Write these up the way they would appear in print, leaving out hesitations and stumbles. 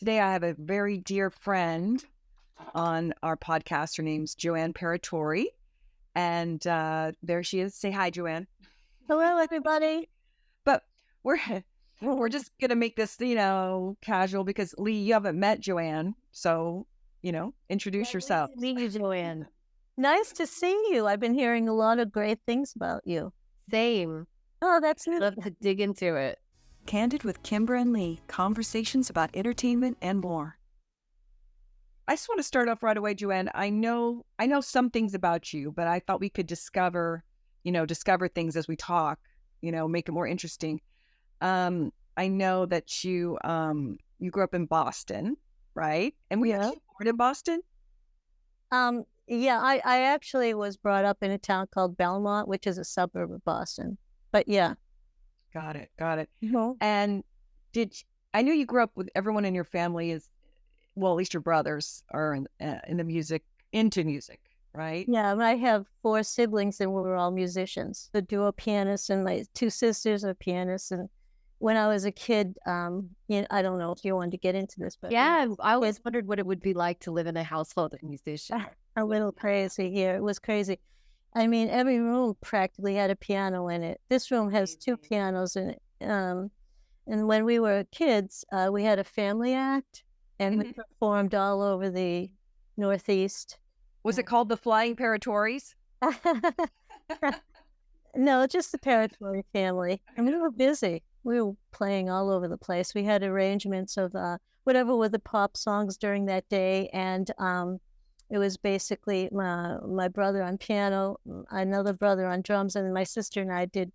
Today I have a very dear friend on our podcast. Her name's Joanne Paratore. And there she is. Say hi, Joanne. Hello, everybody. But we're just going to make this, casual because, Lee, you haven't met Joanne. So, introduce yourself. Nice to meet you, Joanne. Nice to see you. I've been hearing a lot of great things about you. Same. Oh, that's neat. Love to dig into it. Candid with Kimbra and Ly, conversations about entertainment and more. I just want to start off right away, Joanne. I know some things about you, but I thought we could discover things as we talk, make it more interesting. I know that you grew up in Boston, right? And were you actually born in Boston? Yeah, I actually was brought up in a town called Belmont, which is a suburb of Boston. But yeah. Got it. Mm-hmm. And I knew you grew up with everyone in your family at least your brothers are into music, right? Yeah, I have 4 siblings and we're all musicians. The duo pianists and my 2 sisters are pianists. And when I was a kid, I don't know if you wanted to get into this, but yeah, I always wondered what it would be like to live in a household of musicians. A little crazy here. It was crazy. I mean, every room practically had a piano in it. This room has 2 pianos in it. And when we were kids, we had a family act, and we performed all over the Northeast. Was it called the Flying Paratores? No, just the Paratore family. And we were busy. We were playing all over the place. We had arrangements of whatever were the pop songs during that day, and it was basically my brother on piano, another brother on drums, and my sister and I did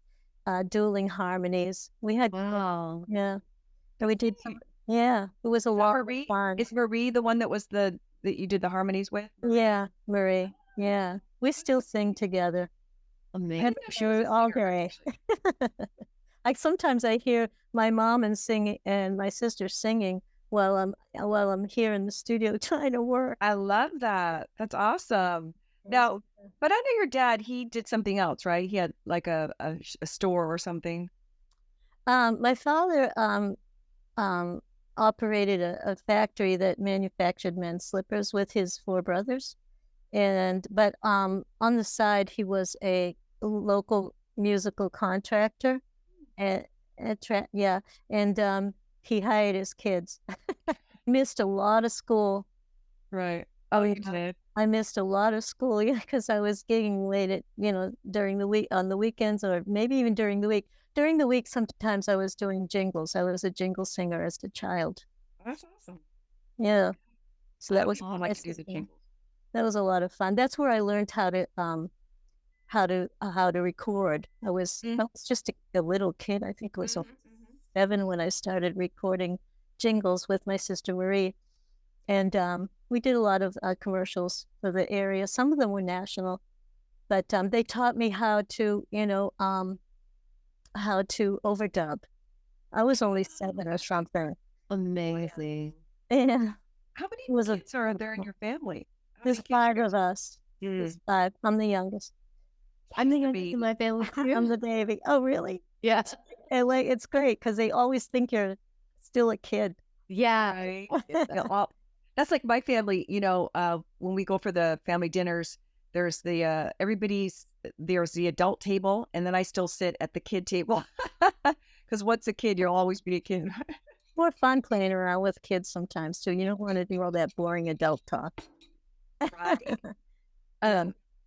dueling harmonies. We had yeah, and we did it was a lot of fun. Is Marie the one that was that you did the harmonies with? Yeah, Marie. Yeah, we still sing together. Amazing. Sure, all great. Like sometimes I hear my mom and my sister singing while I'm here in the studio trying to work. I love that. That's awesome. Now, but I know your dad, he did something else, right? He had like a store or something. My father operated a factory that manufactured men's slippers with his 4 brothers. But on the side, he was a local musical contractor. And he hired his kids. Missed a lot of school. Right. Oh, you did? I missed a lot of school, because I was gigging late at, during the week, on the weekends, or maybe even during the week. During the week, sometimes I was doing jingles. I was a jingle singer as a child. That's awesome. Yeah. So that was like to do the jingles. That was a lot of fun. That's where I learned how to record. I was just a little kid. I think I was 7 when I started recording jingles with my sister Marie, and we did a lot of commercials for the area. Some of them were national, but they taught me how to overdub. I was only 7 or something. Amazing. Yeah. How many kids are there in your family? There's 5 of us. There's 5. I'm the youngest. I'm the youngest in my family too. I'm the baby. Oh, really? Yeah. And it's great because they always think you're still a kid. Yeah. Right. Well, that's like my family. When we go for the family dinners, there's the there's the adult table, and then I still sit at the kid table because once a kid, you'll always be a kid. More fun playing around with kids sometimes too. You don't want to do all that boring adult talk. Right.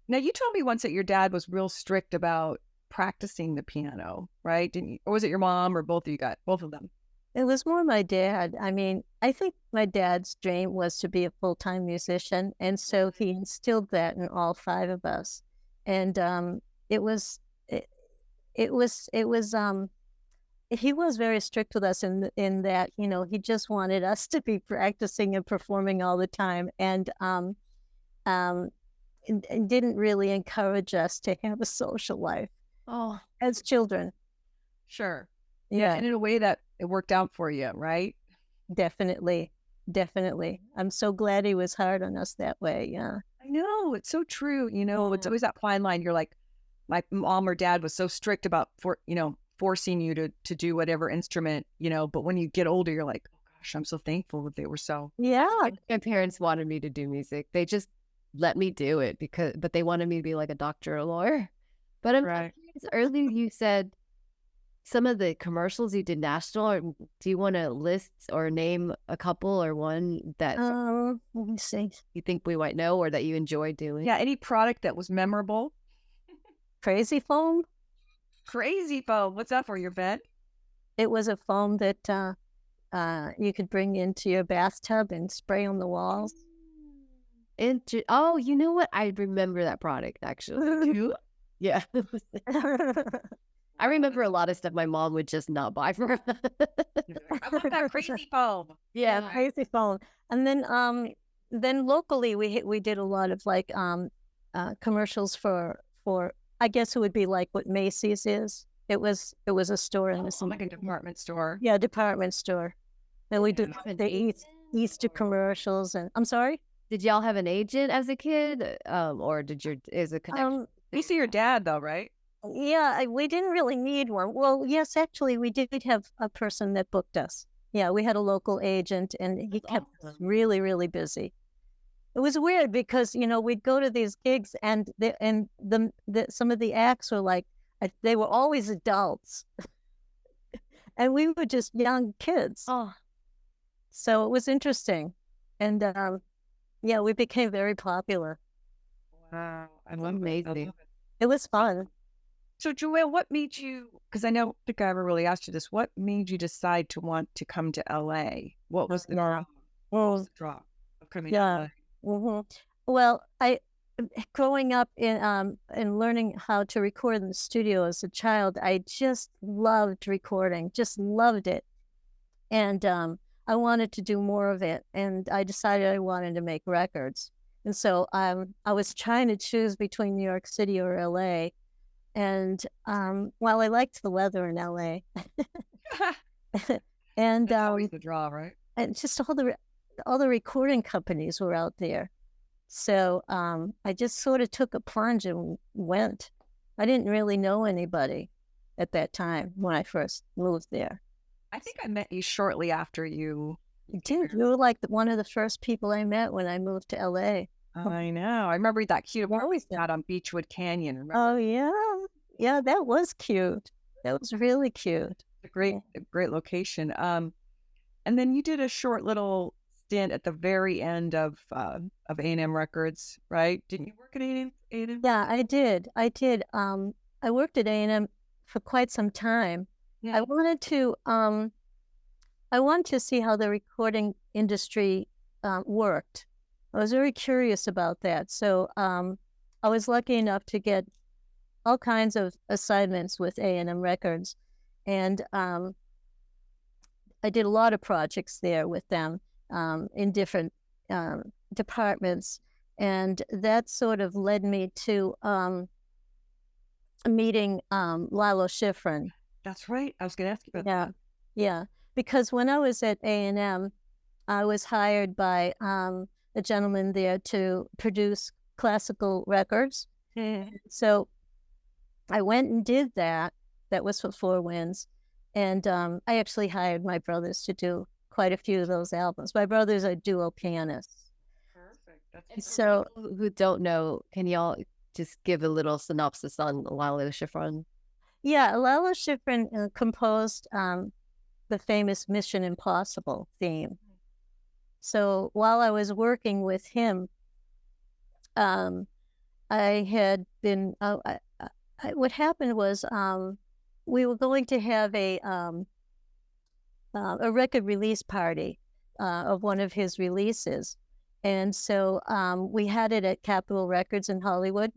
Now, you told me once that your dad was real strict about practicing the piano, right? Didn't you? Or was it your mom, or both of you got both of them? It was more my dad. I mean, I think my dad's dream was to be a full-time musician, and so he instilled that in all 5 of us. And he was very strict with us in that, he just wanted us to be practicing and performing all the time, and didn't really encourage us to have a social life as children. Sure. Yeah. And in a way that it worked out for you, right? Definitely. I'm so glad he was hard on us that way. Yeah. I know. It's so true. It's always that fine line. You're like, my mom or dad was so strict about forcing you to do whatever instrument, but when you get older, you're like, oh Gosh, I'm so thankful that they were so. Yeah. My parents wanted me to do music. They just let me do it but they wanted me to be like a doctor or a lawyer. But I'm Right. curious, earlier you said some of the commercials you did national. Or do you want to list or name a couple or one that Let me see. you think we might know or that you enjoy doing? Yeah, any product that was memorable. Crazy foam. Crazy foam. What's that for your bed? It was a foam that you could bring into your bathtub and spray on the walls. Oh, you know what? I remember that product actually. Yeah. I remember a lot of stuff my mom would just not buy for her. I love that crazy foam. Yeah, crazy foam. And then locally we did a lot of like commercials for I guess it would be like what Macy's is. It was a store in the Like a department store. Yeah, department store. And we did the Easter commercials. And I'm sorry. Did y'all have an agent as a kid, or is it connection? You see your dad though, right? Yeah, we didn't really need one. Well, yes, actually, we did have a person that booked us. Yeah, we had a local agent, and he kept us really, really busy. It was weird because we'd go to these gigs, and some of the acts were like they were always adults, and we were just young kids. Oh, so it was interesting, and yeah, we became very popular. Wow, I love amazing. It was fun. So, Joanne, what made you, because I don't think I ever really asked you this, what made you decide to want to come to LA? What was the draw of coming to LA? Mm-hmm. Well, growing up in learning how to record in the studio as a child, I just loved recording, just loved it. And I wanted to do more of it. And I decided I wanted to make records. And so I was trying to choose between New York City or LA. And well, I liked the weather in LA. And that's always the draw, right? And just all the recording companies were out there. So I just sort of took a plunge and went. I didn't really know anybody at that time when I first moved there. I think I met you shortly after you. You did. You were like one of the first people I met when I moved to LA. I know. I remember that cute apartment out on Beechwood Canyon. Remember? Oh yeah, yeah, that was cute. That was really cute. A great location. And then you did a short little stint at the very end of A&M Records, right? Didn't you work at A&M? Yeah, I did. I worked at A&M for quite some time. Yeah. I wanted to see how the recording industry worked. I was very curious about that. So I was lucky enough to get all kinds of assignments with A&M Records. And I did a lot of projects there with them in different departments. And that sort of led me to meeting Lalo Schifrin. That's right. I was going to ask you about that. Yeah. Because when I was at A&M, I was hired by a gentleman there to produce classical records. So I went and did that. That was for Four Winds. And I actually hired my brothers to do quite a few of those albums. My brothers are duo pianists. Perfect. That's so who don't know, can y'all just give a little synopsis on Lalo Schifrin? Yeah, Lalo Schifrin composed the famous Mission Impossible theme. So while I was working with him, I had been, what happened was we were going to have a record release party of one of his releases. And so we had it at Capitol Records in Hollywood,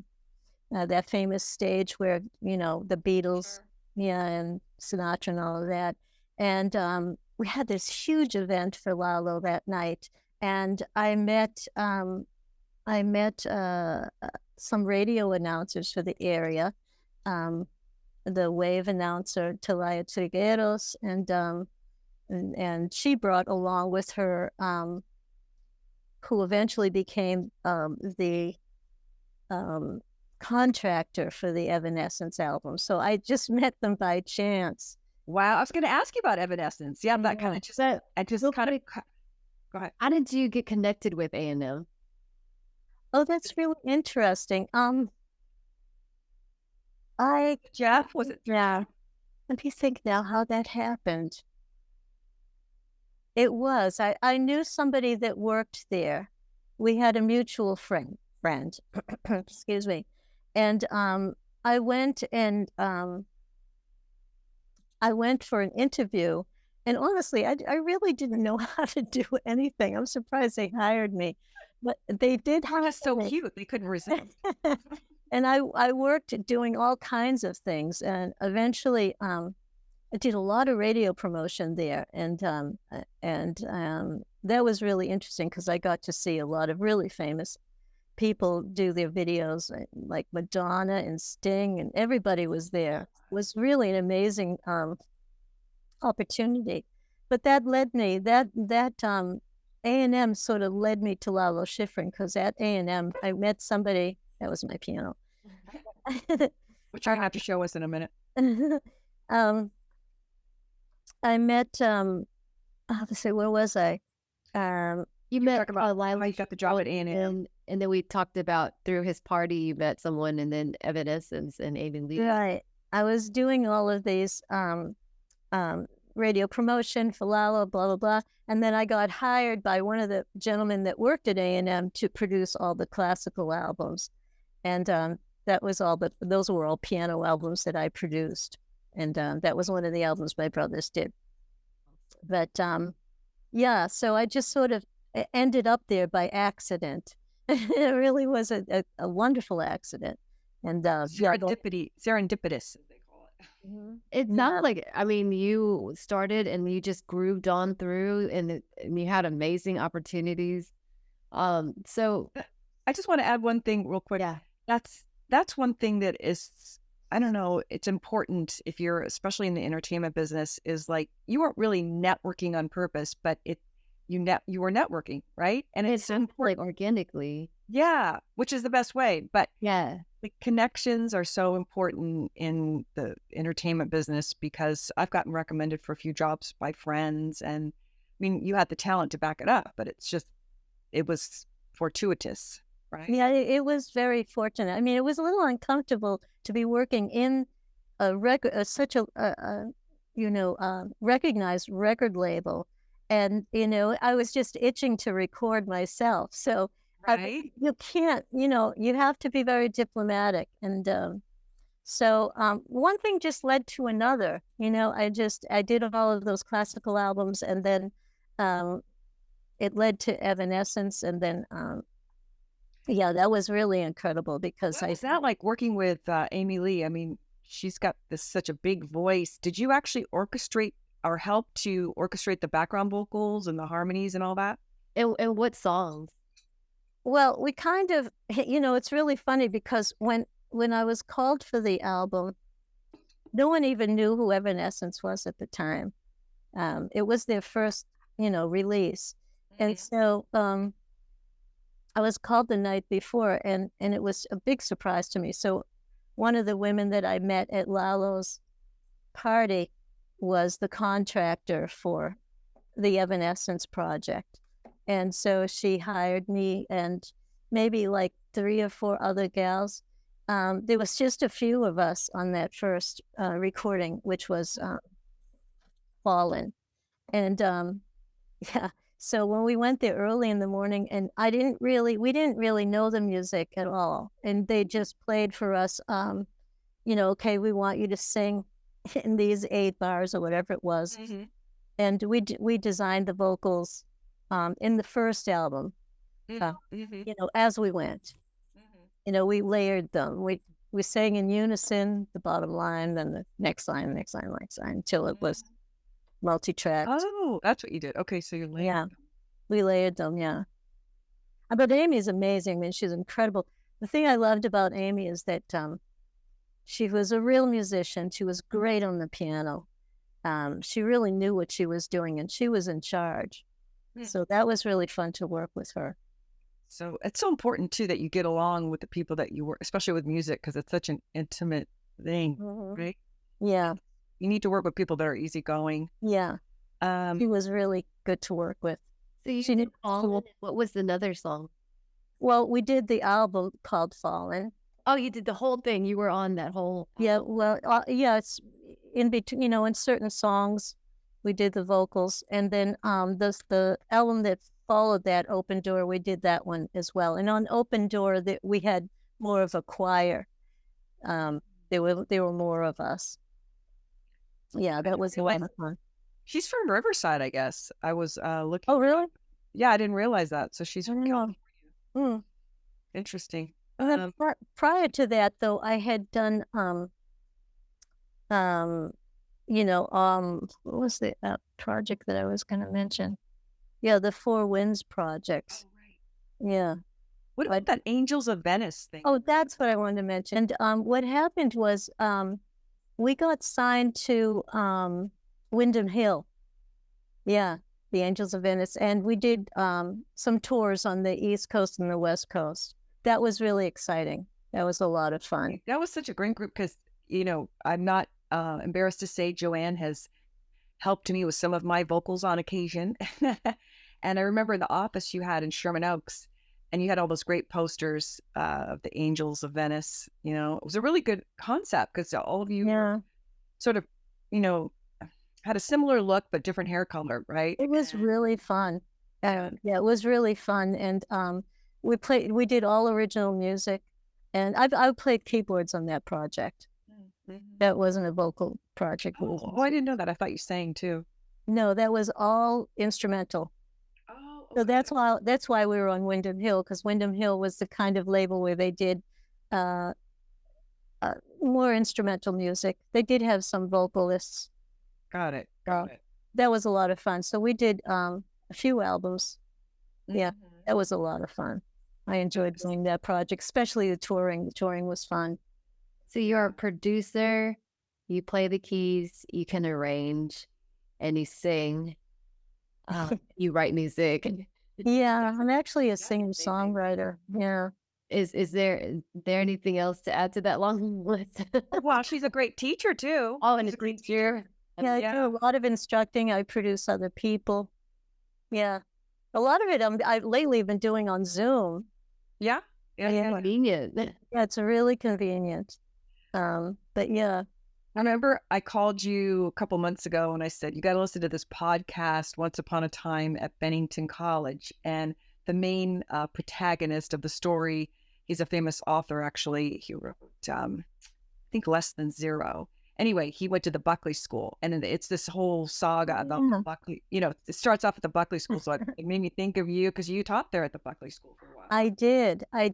that famous stage where, the Beatles, and Sinatra and all of that. And we had this huge event for Lalo that night. And I met some radio announcers for the area, the wave announcer, Talia Trigueros, and she brought along with her, who eventually became the contractor for the Evanescence album. So I just met them by chance. Wow. I was going to ask you about Evanescence. Yeah, that kind of just, That, I just real kind of, quick, go ahead. how did you get connected with A&M? Oh, that's really interesting. Jeff, was it? Yeah. Let me think now how that happened. It was. I knew somebody that worked there. We had a mutual friend, excuse me. And I went and I went for an interview. And honestly, I really didn't know how to do anything. I'm surprised they hired me. But they did They're hire just so me. cute. They couldn't resist. And I worked doing all kinds of things. And eventually, I did a lot of radio promotion there, and that was really interesting because I got to see a lot of really famous people do their videos, like Madonna and Sting, and everybody was there. It was really an amazing opportunity. But that led me that A&M sort of led me to Lalo Schifrin because at A&M I met somebody that was my piano. Which you're going to have to show us in a minute. I met let's see, where was I? You met talk about Lalo how you got the job at A&M. and then we talked about through his party you met someone, and then Evanescence and Amy Lee. Right. I was doing all of these radio promotion for Lalo, blah blah blah, and then I got hired by one of the gentlemen that worked at A&M to produce all the classical albums, and that was all. But those were all piano albums that I produced, and that was one of the albums my brothers did. But yeah, so I just sort of ended up there by accident. It really was a wonderful accident. And serendipitous, as they call it. It's not like, I mean, you started and you just grooved on through, and you had amazing opportunities. So I just want to add one thing real quick. Yeah. That's one thing that is, I don't know, it's important if you're, especially in the entertainment business, is like you weren't really networking on purpose, but you were networking, right? And it's like organically. Yeah, which is the best way. But yeah, the connections are so important in the entertainment business because I've gotten recommended for a few jobs by friends, and I mean, you had the talent to back it up, but it was fortuitous, right? Yeah, it was very fortunate. I mean, it was a little uncomfortable to be working in a record, such a recognized record label, and I was just itching to record myself. So right. You can't, you have to be very diplomatic, and so one thing just led to another. I did all of those classical albums, and then it led to Evanescence, and then yeah, that was really incredible because Is that like working with Amy Lee? I mean, she's got such a big voice. Did you actually orchestrate or help to orchestrate the background vocals and the harmonies and all that? And what songs? Well, we kind of, it's really funny because when I was called for the album, no one even knew who Evanescence was at the time. It was their first, release. And so I was called the night before, and it was a big surprise to me. So one of the women that I met at Lalo's party was the contractor for the Evanescence project. And so she hired me and maybe like 3 or 4 other gals. There was just a few of us on that first recording, which was Playin. And yeah, so when we went there early in the morning, and we didn't really know the music at all. And they just played for us, okay, we want you to sing in these 8 bars or whatever it was. Mm-hmm. And we designed the vocals in the first album, as we went. Mm-hmm. We layered them. We sang in unison, the bottom line, then the next line, until it was multi-tracked. Oh, that's what you did. Okay, so you layered them. We layered them, yeah. But Amy is amazing. I mean, she's incredible. The thing I loved about Amy is that she was a real musician. She was great on the piano. She really knew what she was doing, and she was in charge. So that was really fun to work with her. So it's so important, too, that you get along with the people that you work, especially with music, because it's such an intimate thing, right? Yeah. you need to work with people that are easygoing. Yeah, she was really good to work with. So you did Fallen. What was another song? Well, we did the album called Fallen. Oh, you did the whole thing. You were on that whole. Yeah, well, yeah, it's in between. You know, in certain songs, we did the vocals, and then the album that followed that, Open Door, we did that one as well. And on Open Door, that we had more of a choir. There were more of us. Yeah, that was a lot of fun. She's from Riverside, I guess. I was looking. Oh, really? Yeah, I didn't realize that. So she's from California. Mm. Interesting. Prior to that, though, I had done what was the project that I was going to mention? Yeah, the Four Winds projects. Oh, right. Yeah. What about that Angels of Venice thing? Oh, that's what I wanted to mention. And what happened was we got signed to Windham Hill. Yeah, the Angels of Venice. And we did some tours on the East Coast and the West Coast. That was really exciting. That was a lot of fun. That was such a great group because, I'm not embarrassed to say Joanne has helped me with some of my vocals on occasion. And I remember in the office you had in Sherman Oaks, and you had all those great posters of the Angels of Venice. It was a really good concept because all of you sort of, had a similar look, but different hair color, right? It was really fun. Yeah, it was really fun. And we did all original music, and I played keyboards on that project. Mm-hmm. That wasn't a vocal project. Oh, I didn't know that. I thought you sang too. No, that was all instrumental. Oh, okay. So that's why we were on Windham Hill, because Windham Hill was the kind of label where they did more instrumental music. They did have some vocalists. Got it. That was a lot of fun. So we did a few albums. Mm-hmm. Yeah, that was a lot of fun. I enjoyed doing that project, especially the touring. The touring was fun. So you're a producer, you play the keys, you can arrange, and you sing. You write music. Yeah, I'm actually a singer-songwriter. Yeah. Is there anything else to add to that long list? Well, she's a great teacher too. Oh, and a great teacher. Yeah, I do a lot of instructing. I produce other people. Yeah. A lot of it I've lately been doing on Zoom. Yeah. Yeah. Convenient. Yeah, it's really convenient. But yeah. I remember I called you a couple months ago and I said, you got to listen to this podcast, Once Upon a Time at Bennington College. And the main protagonist of the story, he's a famous author, actually. He wrote, I think, Less Than Zero. Anyway, he went to the Buckley School, and it's this whole saga about Buckley. It starts off at the Buckley School, so it made me think of you because you taught there at the Buckley School for a while. I did. I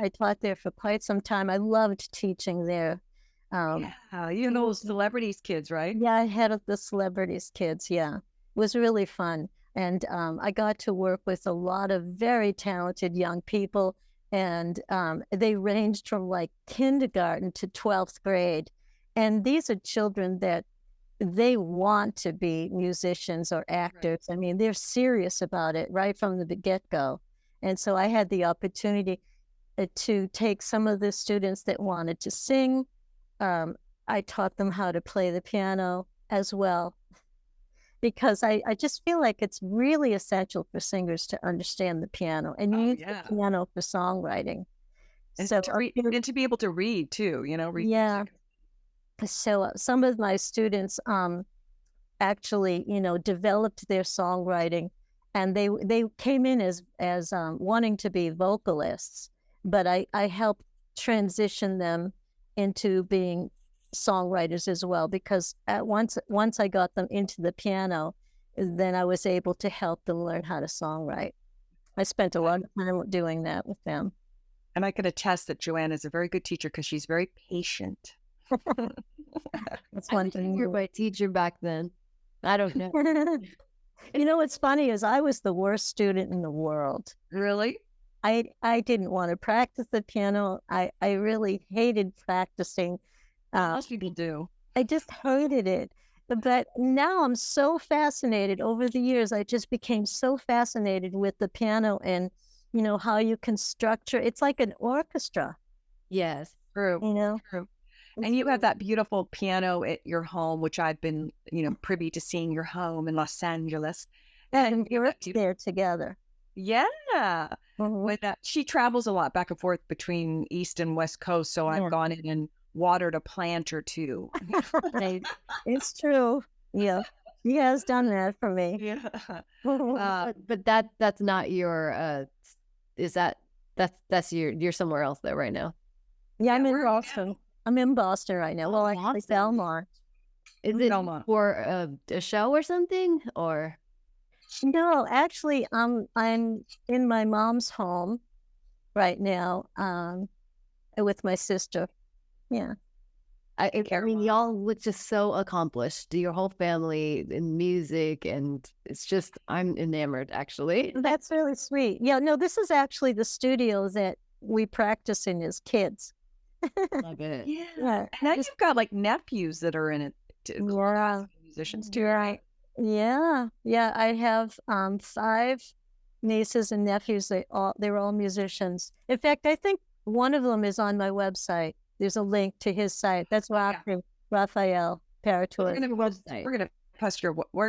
taught there for quite some time. I loved teaching there. Celebrities kids, right? Yeah, I had the celebrities kids. Yeah, it was really fun, and I got to work with a lot of very talented young people, and they ranged from like kindergarten to 12th grade. And these are children that they want to be musicians or actors. Right. I mean, they're serious about it right from the get-go. And so I had the opportunity to take some of the students that wanted to sing. I taught them how to play the piano as well, because I just feel like it's really essential for singers to understand the piano and use the piano for songwriting. And, and to be able to read too, read music. So some of my students actually, developed their songwriting, and they came in as wanting to be vocalists, but I helped transition them into being songwriters as well, because once I got them into the piano, then I was able to help them learn how to songwrite. I spent a lot of time doing that with them. And I can attest that Joanne is a very good teacher because she's very patient. That's one thing. You were my teacher back then. I don't know. What's funny is I was the worst student in the world. Really? I didn't want to practice the piano. I really hated practicing. Most people do. I just hated it. But now I'm so fascinated. Over the years, I just became so fascinated with the piano and, how you can structure. It's like an orchestra. Yes. True. True. And you have that beautiful piano at your home, which I've been, privy to seeing your home in Los Angeles. And we were there together. Yeah. Mhm. When she travels a lot back and forth between East and West Coast, so I've gone in and watered a plant or two. Right. It's true. Yeah. He has done that for me. Yeah. But that's not your that's you're somewhere else though right now. Yeah, I'm in where are you Boston. now? I'm in Boston right now. Well, actually, Boston. Belmont. Is it Belmont. for a show or something, or? No, actually, I'm in my mom's home right now, with my sister. Yeah. I mean, y'all look just so accomplished. Your whole family in music, and it's just I'm enamored. Actually, That's really sweet. Yeah, no, this is actually the studio that we practice in as kids. love it. Yeah. Yeah. And now you've got like nephews that are in it, Yeah. musicians too. Right. Yeah. Yeah. I have 5 nieces and nephews. They're all musicians. In fact, I think one of them is on my website. There's a link to his site. That's Raphael Paratore. We're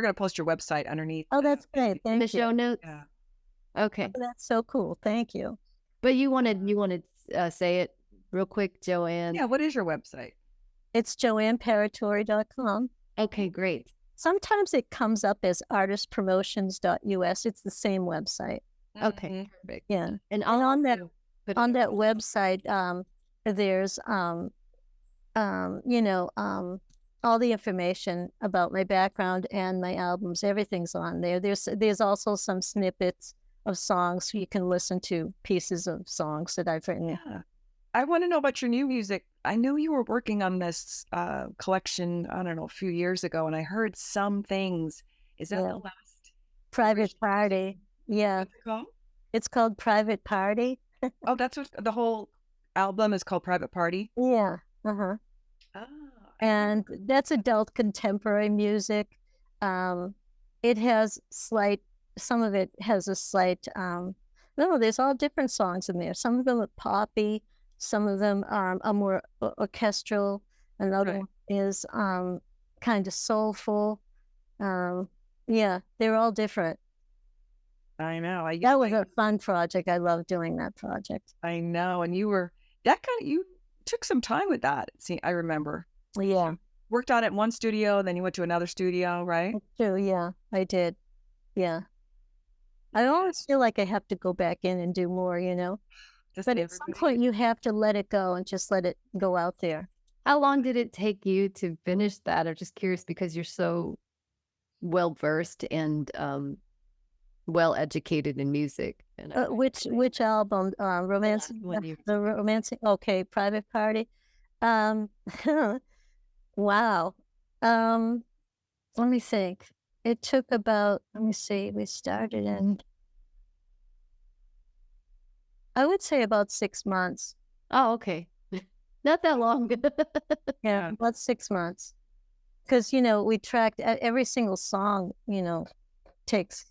gonna post your website underneath. Oh, that's great. In Thank the you. show notes. Yeah. Okay, Oh, that's so cool. Thank you. but you wanted say it real quick, Joanne. Yeah. What is your website? It's JoanneParatore.com. Okay, great. Sometimes it comes up as artistpromotions.us. It's the same website. Okay, perfect. Yeah. And on that put it On that up. website, there's all the information about my background and my albums. Everything's on there. There's also some snippets of songs, so you can listen to pieces of songs that I've written. Yeah. I want to know about your new music. I know you were working on this collection, I don't know, a few years ago, and I heard some things. Is that the last? Private Party. Yeah. What's it called? It's called Private Party. Oh, that's what the whole album is called, Private Party. Yeah. Uh-huh. Ah, And that's adult contemporary music. It has some of it has a slight, no, there's all different songs in there. Some of them are poppy, some of them are more orchestral. Another Right. one is kind of soulful. Yeah, they're all different. I know. That was a fun project. I love doing that project. I know. And you took some time with that. See, I remember. Yeah, Worked on it in one studio, then you went to another studio, right? true. Yeah, I did. Yeah. I always feel like I have to go back in and do more, Just But at some point, you have to let it go and just let it go out there. How long did it take you to finish that? I'm just curious because you're so well versed and well educated in music. And Which album? Romancing. The Romancing. Okay, Private Party. Wow. Let me think. It took about. Let me see. We started in. I would say about 6 months. Oh, okay. Not that long. Yeah, about 6 months. Because, we tracked every single song, takes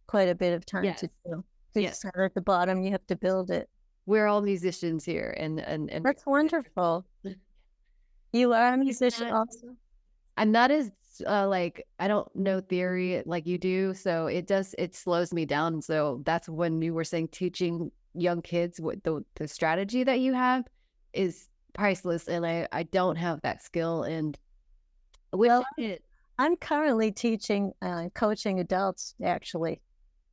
quite a bit of time to do. You start at the bottom, you have to build it. We're all musicians here, and That's wonderful. You are a musician also? I'm not as I don't know theory like you do, so it slows me down. So that's when you were saying teaching young kids what the strategy that you have is priceless, and I don't have that skill. And I'm currently teaching coaching adults, actually.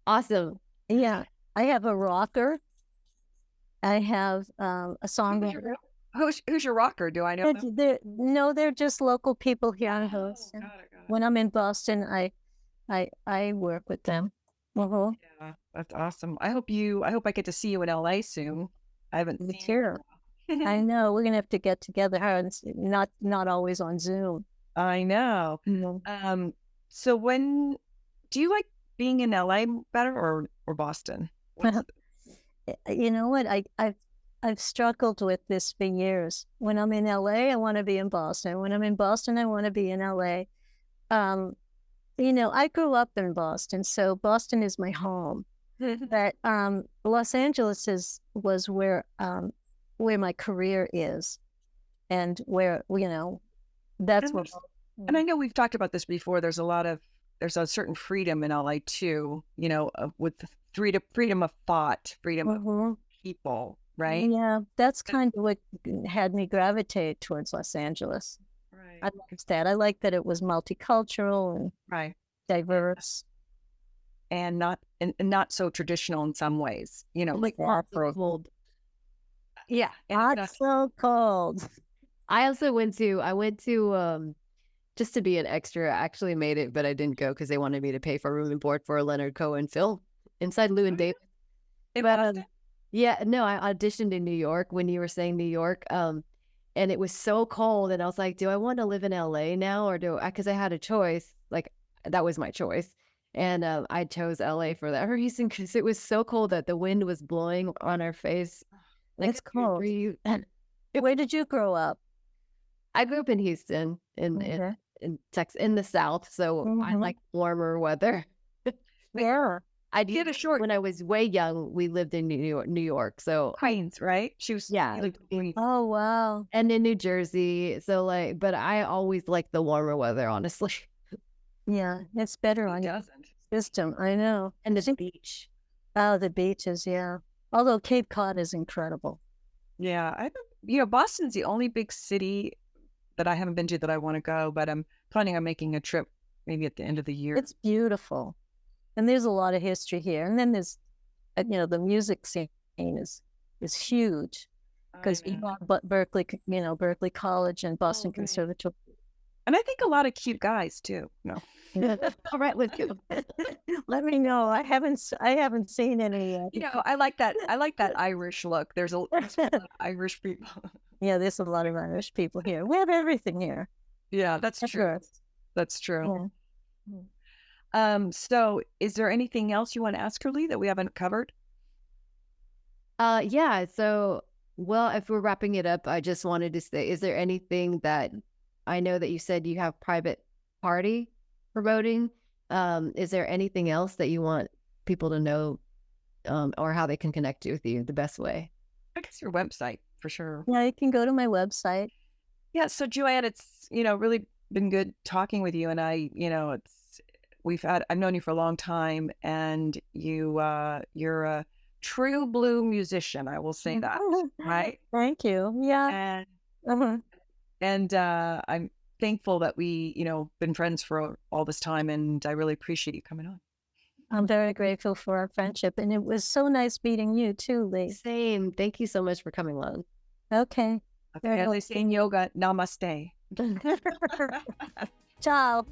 Awesome. Yeah, I have a rocker. I have a songwriter. Who's your rocker? Do I know them? They're just local people here on Host. Got it. When I'm in Boston, I work with them. Uh-huh. Yeah, that's awesome. I hope I get to see you in LA soon. I haven't seen Sure. I know we're gonna have to get together. Not always on Zoom. I know. Mm-hmm. So when do you like being in LA better or Boston? You know what? I've struggled with this for years. When I'm in LA, I want to be in Boston. When I'm in Boston, I want to be in LA. I grew up in Boston, so Boston is my home. But Los Angeles was where my career is, and where, that's And what. And I know we've talked about this before. There's a certain freedom in LA too, with the freedom of thought, freedom of people, right? Yeah, that's kind of what had me gravitate towards Los Angeles. Right. I liked that. I liked that it was multicultural and Right. diverse. And not so traditional in some ways, like cold. Yeah. Not so cold. I went to just to be an extra. I actually made it, but I didn't go because they wanted me to pay for room and board for a Leonard Cohen film inside Llewyn Davis. Yeah, no, I auditioned in New York when you were saying New York. And it was so cold, and I was like, do I want to live in LA now, or because I had a choice, like that was my choice, and I chose LA for that reason because it was so cold that the wind was blowing on our face. Like, it's cold. Where did you grow up? I grew up in Houston, in Texas, in the South, so I like warmer weather. Yeah. I did a short when I was way young. We lived in New York, so Queens, right? She was Queens. Oh wow! And in New Jersey, so but I always like the warmer weather, honestly. Yeah, it's better on your system. I know. And the beach. Oh, the beaches, yeah. Although Cape Cod is incredible. Yeah, Boston's the only big city that I haven't been to that I want to go, but I'm planning on making a trip maybe at the end of the year. It's beautiful. And there's a lot of history here. And then there's, the music scene is huge because you have Berkeley, Berkeley College and Boston Conservatory. And I think a lot of cute guys too. No, all right with you. Let me know. I haven't seen any yet. I like that. I like that Irish look. There's a lot of Irish people. Yeah, there's a lot of Irish people here. We have everything here. Yeah, that's true. That's true. Yeah. So is there anything else you want to ask her, Lee, that we haven't covered? Yeah. So, well, if we're wrapping it up, I just wanted to say, is there anything that I know that you said you have private party promoting? Is there anything else that you want people to know, or how they can connect with you the best way? I guess your website for sure. Yeah, you can go to my website. Yeah. So Joanne, it's, really been good talking with you. And I've known you for a long time, and you're a true blue musician. I will say that, right? Thank you. Yeah. And I'm thankful that we, been friends for all this time, and I really appreciate you coming on. I'm very grateful for our friendship, and it was so nice meeting you too, Lee. Same. Thank you so much for coming on. Okay. As they say in yoga, namaste. Ciao.